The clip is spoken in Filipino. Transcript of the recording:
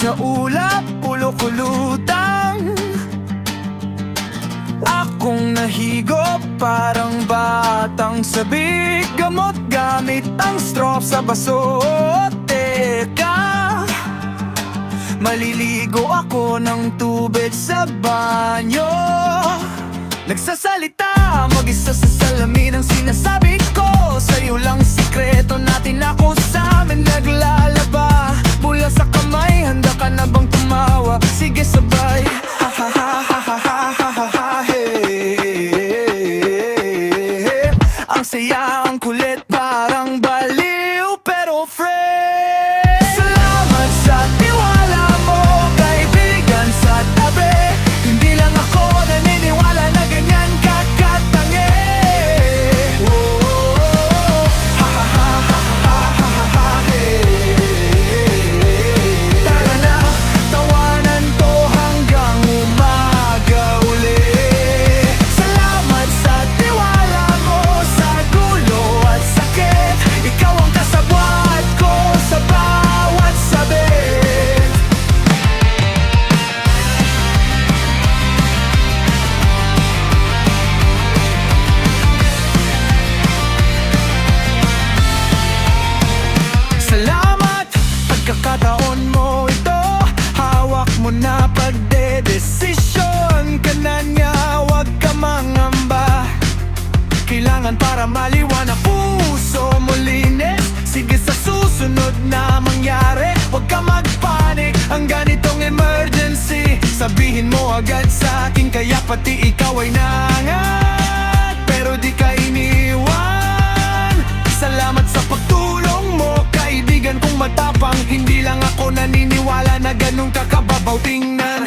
sa ulap, kulutang. Akong nahigop parang batang sabik, gamot gamit ang straw sa baso. Teka, maliligo ako ng tubig sa banyo. Nagsasalita, mag-isa sa salamin ang sinasabi ko. Sa'yo lang sikreto natin, ako sa amin naglalaba. Mula sa kamay, handa ka na bang tumawa? Sige sabay, ha ha ha ha ha ha ha ha ha, hey. Ang saya, ang kulit, parang baliw pero fresh. Salamat sa tiwala mo, kaibigan sa tabi. Hindi lang ako naniniwala na ganyan ka katangi. Oh, ha ha ha ha ha ha ha, hey. Tara na, tawanan to hanggang umaga uli. Salamat sa tiwala mo, sa gulo at sakit. Ikaw ang kasabwat ko sa bawat sabit. Salamat, pagkakataon mo ito. Hawak mo na pagdedesisyon ka na niya, huwag ka mangamba. Kailangan para maliwan ang puso mo linis. Sige sa susunod na mangyari, huwag ka magpanik. Ang ganitong emergency, sabihin mo agad sa akin. Kaya pati ikaw ay nangat, pero di ka iniwan. Salamat sa pagtulong mo, kaibigan kong matapang. Hindi lang ako naniniwala na ganun ka kababaw tingnan.